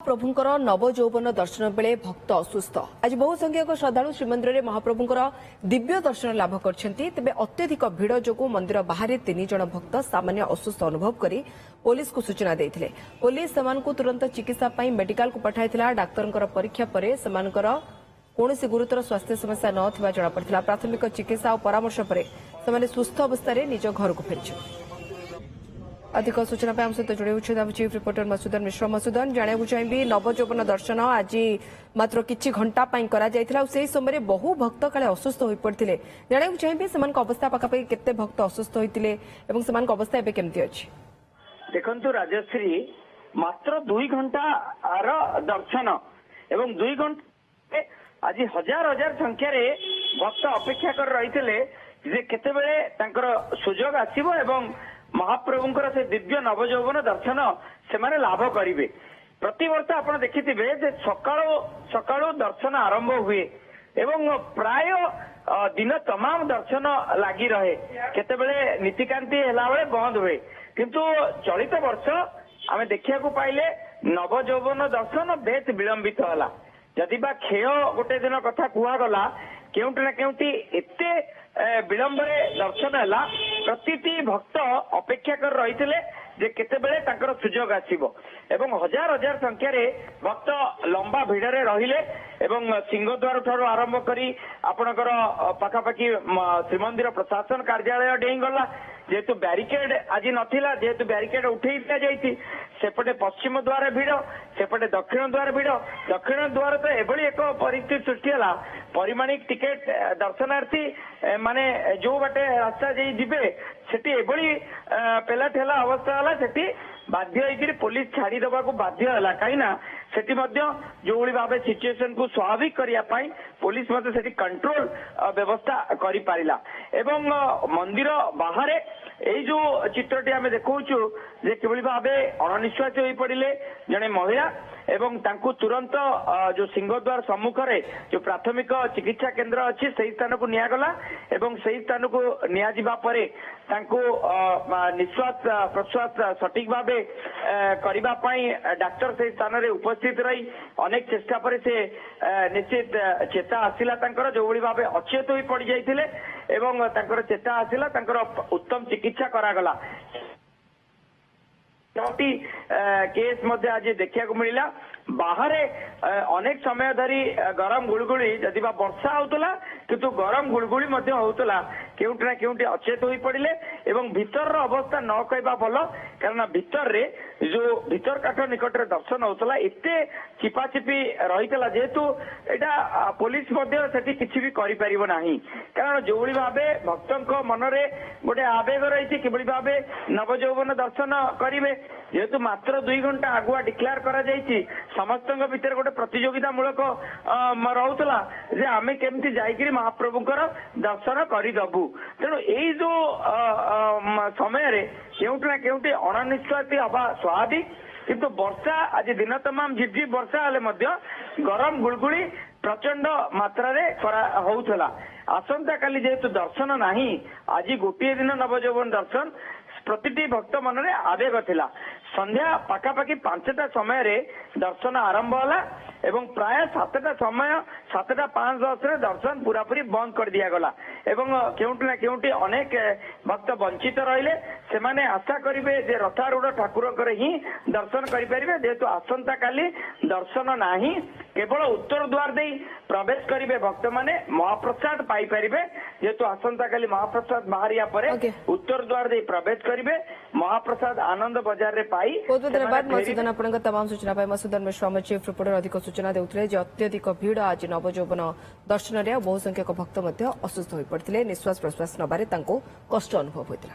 प्रभुंकर नवजौवन दर्शन बेले भक्त असुस्थ आज बहु संख्यक श्रद्धालु श्रीमंदिर में महाप्रभुंकर दिव्य दर्शन लाभ करछंती तेबे अत्यधिक भीड़ जोगु मंदिर बाहर 3 जण भक्त सामान्य असुस्थ अनुभव करी पुलिस को सूचना देथिले। पुलिस समान को तुरंत चिकित्सा पई मेडिकल को पठाइथिला। डाक्तरंकर परीक्षा परे समानकर कौनसी गुरुतर स्वास्थ्य समस्या नथिबा जणा पड़िथिला। प्राथमिक चिकित्सा और परामर्श परे समाने सुस्थ अवस्था निज घर को फेरिछे। अधिक सूचना आम सहित जोड़ी चीफ रिपोर्टर मसूदन मिश्र। मसूदन जानवाक चाहिए नवजौवन दर्शन आज मात्र किछि घंटा से समय बहु भक्त काले असुस्थ हो पड़ते जानवाक चाहिए से अवस्था पाखापाखि केते भक्त असुस्थ होते अवस्था एवं केमती अच्छी देखु राजश्री मात्र 2 घंटार दर्शन एवं 2 घंटे आज हजार हजार संख्यार भक्त अपेक्षा कर रही केतेबेले सुजोग आसीबो एवं महाप्रभुंकर से दिव्य नवजौवन दर्शन से माने लाभ करिवे। प्रतिवर्ष आपण देखिथिबे जे सकाळो दर्शन आरंभ हुए एवं प्राय दिन तमाम दर्शन लागी रहे केतेबेले नीतिकांति हेला बेले बंद हुए किंतु चलित वर्ष आमे देखिया को पाइले नवजौवन दर्शन बेस विलंबित होला। जदि बा खेय गोटे दिन कथा कुआ गला केउंटी ना केउंटी एते विलंब दर्शन है प्रति भक्त अपेक्षा कर रही जे केतेबेले तांकर सुजोग आसीबो एवं हजार हजार संख्यार भक्त लंबा भिड़े रहिले एवं सिंहद्वार ठारू आरंभ करी आपणकर पाखापाखि श्रीमंदिर प्रशासन कार्यालय डेई गला जेहेतु ब्यारिकेड आज नथिला जेहेतु ब्यारिकेड उठेई दिया जाइछि सेपटे पश्चिम द्वार भिड़ सेपटे दक्षिण द्वार भिड़ दक्षिण द्वार तो एभली एक परिस्थिति सृष्टि है परिमाणिक टिकेट दर्शनार्थी माने जो बाटे रास्ता जाई जिबे सेठी एभली पेला ठेला अवस्था हला सेठी बाध्य होइकरी पुलिस छाड़ी दबा को बाध्य हला काईना सेठी मध्य जो भली भाबे सिचुएशन को स्वाभाविक करिया पाई पुलिस मध्य सेठी कंट्रोल व्यवस्था करि पारिला एवं मंदिर बाहर एई जो चित्रटी आमे देखौछु जे किभली भाबे अनिश्वासी होई पड़िले जने महिला एवं तांकु तुरंत जो सिंहद्वार सम्मुख रे जो प्राथमिक चिकित्सा केंद्र अच्छी से स्थान को नियागला एवं से स्थान को नियाजिबा परे तांकु निश्वास प्रश्वास सठिक भावे करिबा पई डॉक्टर से स्थान रे उपस्थित रही अनेक चेष्टा पर से निश्चित चेता आसिला तांकर जो भली भावे अचेत होई पड़ जाइथिले एवं तांकर चेता आसिला तांकर उत्तम चिकित्सा करागला। केस मध्य आज देखा मिला बाहर अनेक समय धरी गरम गुड़गुड़ी जदि वर्षा होता किंतु गरम गुड़गुड़ी होता केउटी ना केउटी अचेत हो पड़े एवं भीतर अवस्था न कहवा भल कारण भीतर रे जो भीतर काठ निकट रे दर्शन होता एते चिपाचिपी रही जेहेतु यहाँ पुलिस किसी भी करि परिबो नाही कारण जो भली भावे भक्तों मनरे गोटे आवेग रही कि भावे नवजौवन दर्शन करेंगे जेहेतु मात्र 2 घंटा आगुआ डिक्लेयर करा जाइछि समस्त भीतर गोटे प्रतियोगिता मूलक रहूला जे आमे केमती जाइकरी महाप्रभुंकर दर्शन करदबू तेणु यही जो समय केउटी ना केउटी अनिश्चित हवा स्वाभाविक किंतु वर्षा आज दिन तमाम झिपझिप वर्षा हेले मध्य गरम गुड़गुड़ी प्रचंड मात्रा रे होउथला। आसंता काली जेहेतु दर्शन नाही आज गोटे दिन नवजौवन दर्शन प्रतिटी भक्त मन रे आवेग थिला संध्या पाखापाखि 5टा समय रे दर्शन आरंभ होला एवं प्राय 7टा समय 7:05 रे दर्शन पूरापूरी बंद कर दिया गला एवं केउटी ना केउटी अनेक भक्त वंचित रहिले से माने आशा करिवे जे रथारूढ़ ठाकुर ही दर्शन करि परिबे जेहेतु आसंता काली दर्शन नाही केवल उत्तर द्वार दे प्रवेश करिवे भक्त माने महाप्रसाद पाई परिबे जेहेतु आसंता काली महाप्रसाद बाहरिया परे उत्तर द्वार दे प्रवेश करिवे महाप्रसाद आनंद बाजार रे पाई। बहुत बहुत धन्यवाद मसूदन आपन तमाम सूचना पाई। मसूदन मिश्र चीफ रिपोर्टर अधिक सूचना देउथले जे अत्यधिक भीड़ आज नवजौवन दर्शन रे बहु संख्यक भक्त असुस्थ हो पड़ते निश्वास प्रश्वास नबारे कष्ट अनुभव होता।